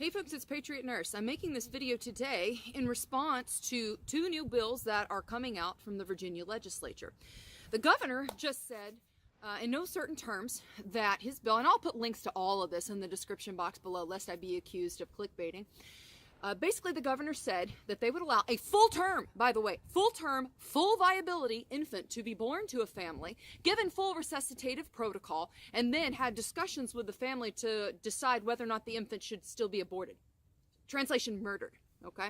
Hey folks, it's Patriot Nurse. I'm making this video today in response to two new bills that are coming out from the Virginia legislature. The governor just said, in no certain terms, that his bill, and I'll put links to all of this in the description box below lest I be accused of clickbaiting. Basically, the governor said that they would allow a full-term, by the way, full-term, full viability infant to be born to a family, given full resuscitative protocol, and then have discussions with the family to decide whether or not the infant should still be aborted. Translation, murdered, okay?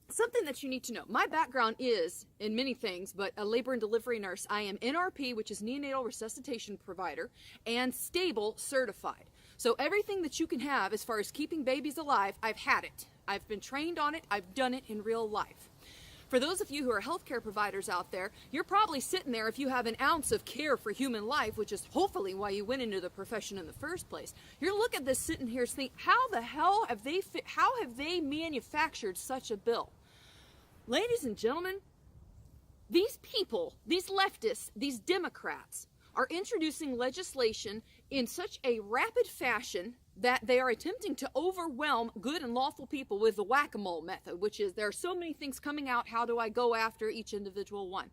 Something that you need to know. My background is in many things, but a labor and delivery nurse. I am NRP, which is neonatal resuscitation provider, and stable certified. So everything that you can have as far as keeping babies alive, I've had it. I've been trained on it. I've done it in real life. For those of you who are healthcare providers out there, you're probably sitting there if you have an ounce of care for human life, which is hopefully why you went into the profession in the first place. You're looking at this sitting here thinking, how the hell have they manufactured such a bill? Ladies and gentlemen, these people, these leftists, these Democrats, are introducing legislation in such a rapid fashion that they are attempting to overwhelm good and lawful people with the whack-a-mole method, which is there are so many things coming out, how do I go after each individual one?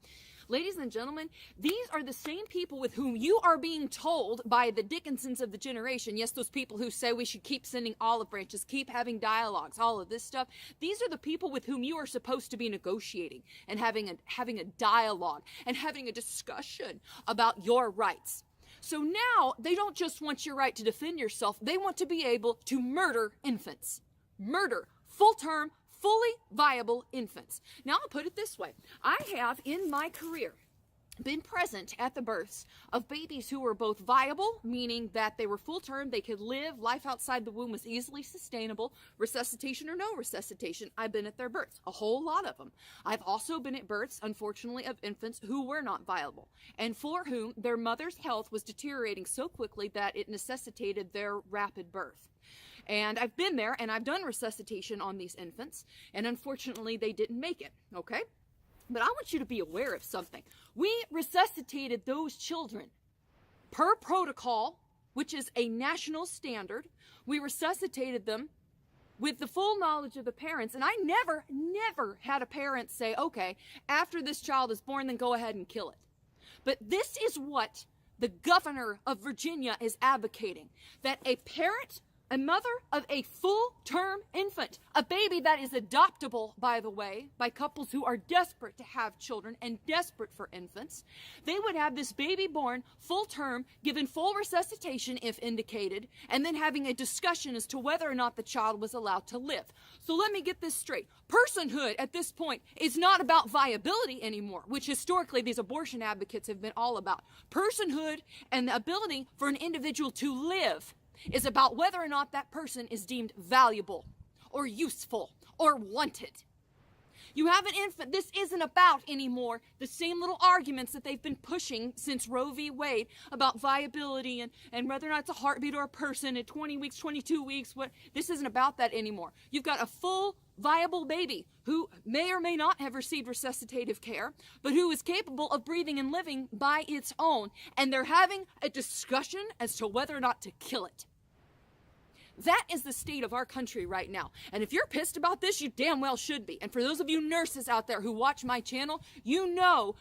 Ladies and gentlemen, these are the same people with whom you are being told by the Dickinsons of the generation, yes, those people who say we should keep sending olive branches, keep having dialogues, all of this stuff. These are the people with whom you are supposed to be negotiating and having a dialogue and having a discussion about your rights. So now they don't just want your right to defend yourself, they want to be able to murder infants. Murder, full-term, fully viable infants. Now, I'll put it this way. I have, in my career, been present at the births of babies who were both viable, meaning that they were full-term, they could live, life outside the womb was easily sustainable, resuscitation or no resuscitation. I've been at their births, a whole lot of them. I've also been at births, unfortunately, of infants who were not viable, and for whom their mother's health was deteriorating so quickly that it necessitated their rapid birth. And I've been there, and I've done resuscitation on these infants, and unfortunately, they didn't make it, okay? But I want you to be aware of something. We resuscitated those children per protocol, which is a national standard. We resuscitated them with the full knowledge of the parents, and I never had a parent say, okay, after this child is born, then go ahead and kill it. But this is what the governor of Virginia is advocating, that a parent, a mother of a full-term infant, a baby that is adoptable, by the way, by couples who are desperate to have children and desperate for infants, they would have this baby born full-term, given full resuscitation if indicated, and then having a discussion as to whether or not the child was allowed to live. So let me get this straight. Personhood at this point is not about viability anymore, which historically these abortion advocates have been all about. Personhood and the ability for an individual to live is about whether or not that person is deemed valuable or useful or wanted. You have an infant. This isn't about anymore the same little arguments that they've been pushing since Roe v. Wade about viability and whether or not it's a heartbeat or a person at 20 weeks, 22 weeks. This isn't about that anymore. You've got a full viable baby who may or may not have received resuscitative care, but who is capable of breathing and living by its own, and they're having a discussion as to whether or not to kill it. That is the state of our country right now. And if you're pissed about this, you damn well should be. And for those of you nurses out there who watch my channel, you know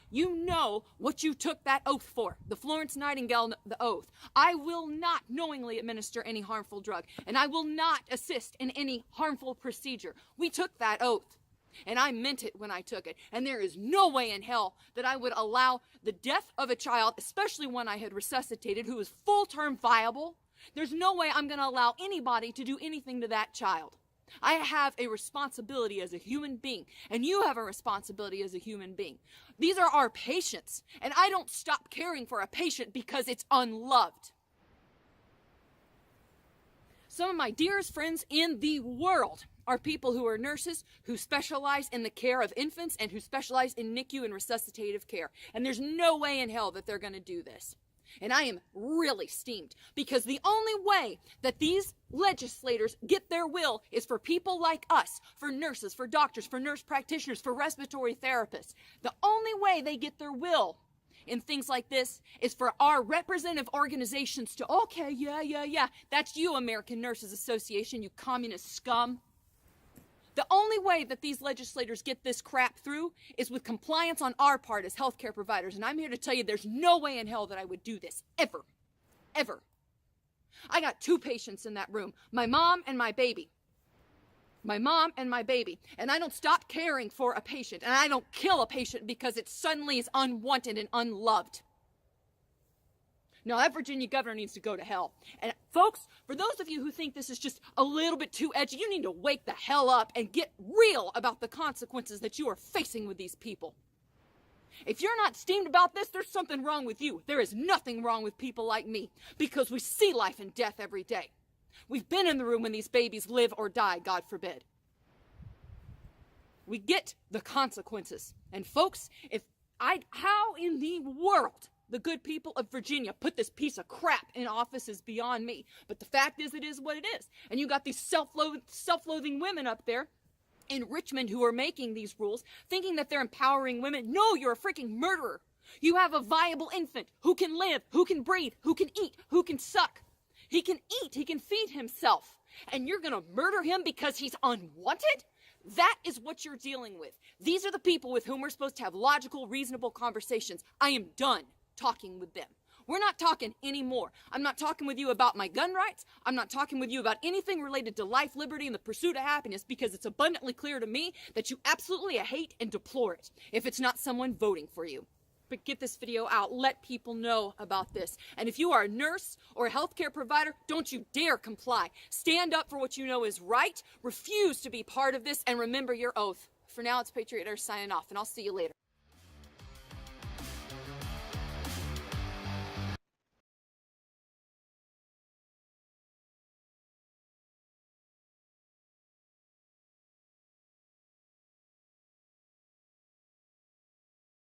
what you took that oath for. The Florence Nightingale the oath. I will not knowingly administer any harmful drug, and I will not assist in any harmful procedure. We took that oath. And I meant it when I took it. And there is no way in hell that I would allow the death of a child, especially one I had resuscitated, who was full-term viable. There's no way I'm going to allow anybody to do anything to that child. I have a responsibility as a human being, and you have a responsibility as a human being. These are our patients, and I don't stop caring for a patient because it's unloved. Some of my dearest friends in the world are people who are nurses who specialize in the care of infants and who specialize in NICU and resuscitative care. And there's no way in hell that they're going to do this. And I am really steamed because the only way that these legislators get their will is for people like us, for nurses, for doctors, for nurse practitioners, for respiratory therapists. The only way they get their will in things like this is for our representative organizations to, okay, yeah, that's you, American Nurses Association, you communist scum. The only way that these legislators get this crap through is with compliance on our part as healthcare providers. And I'm here to tell you there's no way in hell that I would do this, ever, ever. I got 2 patients in that room, my mom and my baby. My mom and my baby. And I don't stop caring for a patient, and I don't kill a patient because it suddenly is unwanted and unloved. No, that Virginia governor needs to go to hell. And folks, for those of you who think this is just a little bit too edgy, you need to wake the hell up and get real about the consequences that you are facing with these people. If you're not steamed about this, there's something wrong with you. There is nothing wrong with people like me, because we see life and death every day. We've been in the room when these babies live or die, God forbid. We get the consequences. And folks, how in the world the good people of Virginia put this piece of crap in office is beyond me. But the fact is, it is what it is. And you got these self-loathing women up there in Richmond who are making these rules, thinking that they're empowering women. No, you're a freaking murderer. You have a viable infant who can live, who can breathe, who can eat, who can suck. He can eat, he can feed himself. And you're gonna murder him because he's unwanted? That is what you're dealing with. These are the people with whom we're supposed to have logical, reasonable conversations. I am done talking with them. We're not talking anymore. I'm not talking with you about my gun rights. I'm not talking with you about anything related to life, liberty, and the pursuit of happiness, because it's abundantly clear to me that you absolutely hate and deplore it if it's not someone voting for you. But get this video out. Let people know about this. And if you are a nurse or a healthcare provider, don't you dare comply. Stand up for what you know is right. Refuse to be part of this, and remember your oath. For now, it's Patriot Earth signing off, and I'll see you later.